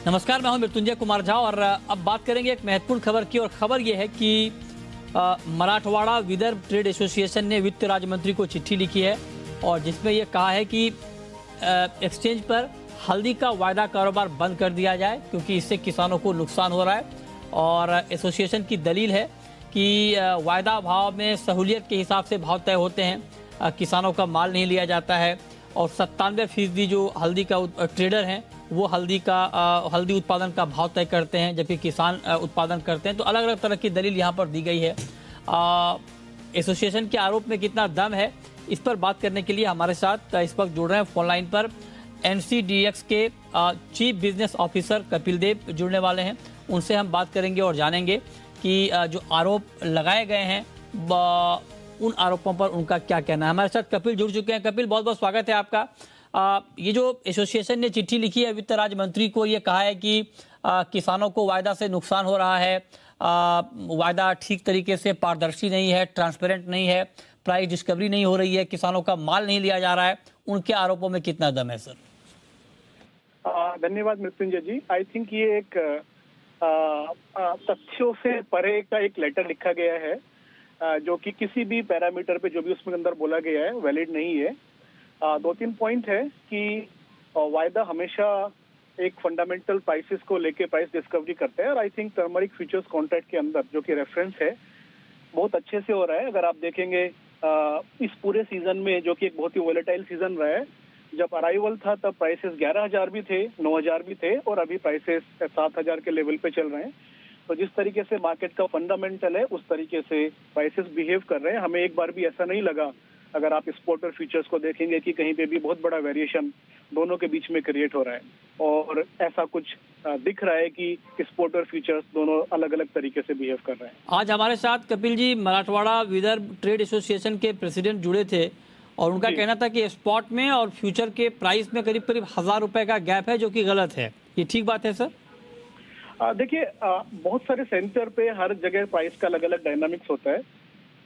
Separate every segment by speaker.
Speaker 1: नमस्कार, मैं हूं मृत्युंजय कुमार झा और अब बात करेंगे एक महत्वपूर्ण खबर की। और खबर यह है कि मराठवाड़ा विदर्भ ट्रेड एसोसिएशन ने वित्त राज्य मंत्री को चिट्ठी लिखी है और जिसमें यह कहा है कि एक्सचेंज पर हल्दी का वायदा कारोबार बंद कर दिया जाए क्योंकि इससे किसानों को नुकसान हो रहा है। और एसोसिएशन की दलील है कि वायदा भाव में सहूलियत के हिसाब से भाव तय होते हैं, किसानों का माल नहीं लिया जाता है और 97% जो हल्दी का ट्रेडर हैं वो हल्दी उत्पादन का भाव तय करते हैं जबकि किसान उत्पादन करते हैं। तो अलग अलग तरह की दलील यहाँ पर दी गई है। एसोसिएशन के आरोप में कितना दम है, इस पर बात करने के लिए हमारे साथ इस वक्त जुड़ रहे हैं फोन लाइन पर NCDX के chief business officer Kapil Dev जुड़ने वाले हैं। उनसे हम बात करेंगे और जानेंगे कि जो आरोप लगाए गए हैं उन आरोपों पर उनका क्या कहना है। हमारे साथ कपिल जुड़ चुके हैं। कपिल, बहुत बहुत स्वागत है आपका। ये जो एसोसिएशन ने चिट्ठी लिखी है वित्त राज्य मंत्री को, ये कहा है कि किसानों को वायदा से नुकसान हो रहा है, वायदा ठीक तरीके से पारदर्शी नहीं है, ट्रांसपेरेंट नहीं है, प्राइस डिस्कवरी नहीं हो रही है, किसानों का माल नहीं लिया जा रहा है। उनके आरोपों में कितना दम है सर?
Speaker 2: धन्यवाद मृत्युंजय जी। आई थिंक ये एक तथ्यों से परे का एक लेटर लिखा गया है जो कि किसी भी पैरामीटर पे जो भी उसमें अंदर बोला गया है वैलिड नहीं है। 2-3 पॉइंट है कि वायदा हमेशा एक फंडामेंटल प्राइसेस को लेके प्राइस डिस्कवरी करता है और I think turmeric futures contract के अंदर जो कि रेफरेंस है बहुत अच्छे से हो रहा है। अगर आप देखेंगे इस पूरे सीजन में जो कि एक बहुत ही वोलेटाइल सीजन रहा है, जब अराइवल था तब प्राइसेस 11,000 भी थे, 9,000 भी थे और अभी प्राइसेस 7,000 के लेवल पे चल रहे हैं। तो जिस तरीके से मार्केट का फंडामेंटल है उस तरीके से प्राइसेस बिहेव कर रहे हैं। हमें एक बार भी ऐसा नहीं लगा, अगर आप स्पॉट और फ्यूचर्स को देखेंगे, कि कहीं पे भी बहुत बड़ा वेरिएशन दोनों के बीच में क्रिएट हो रहा है और ऐसा कुछ दिख रहा है कि स्पॉट और फ्यूचर्स दोनों अलग अलग तरीके से बिहेव कर रहे हैं।
Speaker 1: आज हमारे साथ कपिल जी मराठवाड़ा विदर्भ ट्रेड एसोसिएशन के प्रेसिडेंट जुड़े थे और उनका कहना था कि स्पॉट में और फ्यूचर के प्राइस में करीब करीब 1,000 रुपए का गैप है जो कि गलत है। ये ठीक बात है सर?
Speaker 2: देखिए, बहुत सारे सेंटर पे हर जगह प्राइस का अलग अलग डायनामिक्स होता है,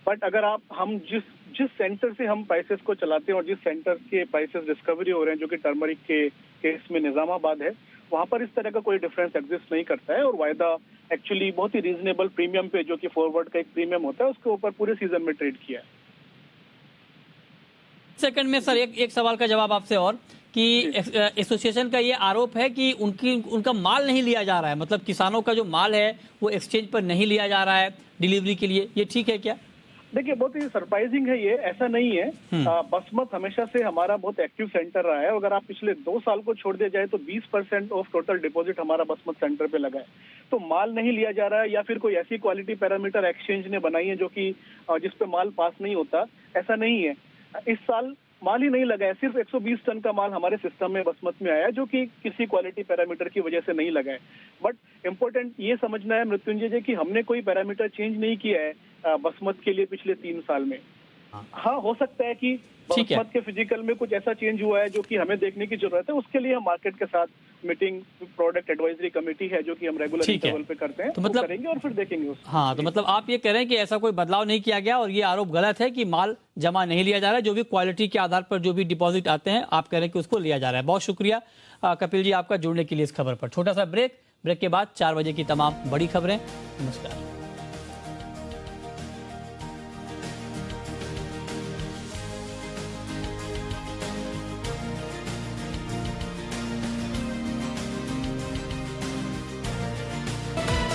Speaker 2: बट अगर हम जिस सेंटर से हम प्राइसेस को चलाते हैं और जिस सेंटर के प्राइसेस डिस्कवरी हो रहे हैं जो कि टर्मरिक के केस में निजामाबाद है, वहां पर इस तरह का कोई डिफरेंस एग्जिस्ट नहीं करता है और वायदा एक्चुअली बहुत ही रीजनेबल प्रीमियम पे जो कि फॉरवर्ड का एक प्रीमियम होता है उसके ऊपर पूरे सीजन में ट्रेड किया है।
Speaker 1: सेकंड में सर एक सवाल का जवाब आपसे और कि एसोसिएशन का ये आरोप है कि उनका माल नहीं लिया जा रहा है, मतलब किसानों का जो माल है वो एक्सचेंज पर नहीं लिया जा रहा है डिलीवरी के लिए। ये ठीक है क्या?
Speaker 2: देखिए, बहुत ही सरप्राइजिंग है ये, ऐसा नहीं है। बसमत हमेशा से हमारा बहुत एक्टिव सेंटर रहा है। अगर आप पिछले 2 साल को छोड़ दिया जाए तो 20% ऑफ टोटल डिपॉजिट हमारा बसमत सेंटर पे लगा है। तो माल नहीं लिया जा रहा है या फिर कोई ऐसी क्वालिटी पैरामीटर एक्सचेंज ने बनाई है जो कि जिसपे माल पास नहीं होता, ऐसा नहीं है। इस साल माल ही नहीं लगा है, सिर्फ 120 टन का माल हमारे सिस्टम में बसमत में आया जो कि किसी क्वालिटी पैरामीटर की वजह से नहीं लगा है। बट इम्पोर्टेंट ये समझना है मृत्युंजय जी कि हमने कोई पैरामीटर चेंज नहीं किया है बसमत के लिए पिछले 3 साल में। हाँ, हो सकता है कि बसमत के फिजिकल में कुछ ऐसा चेंज हुआ है जो कि हमें देखने की जरूरत है। उसके लिए हम मार्केट के साथ मीटिंग, प्रोडक्ट एडवाइजरी कमेटी है जो कि हम रेगुलर लेवल पे करते हैं, तो मतलब करेंगे और फिर देखेंगे उसको।
Speaker 1: हाँ, तो मतलब आप ये कह रहे हैं कि ऐसा कोई बदलाव नहीं किया गया और ये आरोप गलत है कि माल जमा नहीं लिया जा रहा है, जो भी क्वालिटी के आधार पर जो भी डिपॉजिट आते हैं आप कह रहे हैं कि उसको लिया जा रहा है। बहुत शुक्रिया कपिल जी आपका जुड़ने के लिए इस खबर पर। छोटा सा ब्रेक के बाद 4 बजे की तमाम बड़ी खबरें। नमस्कार।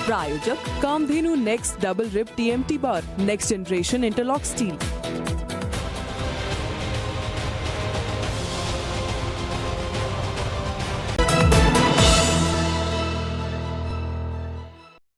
Speaker 3: प्रायोजक Kamdhenu next double rib TMT bar, next generation interlock steel.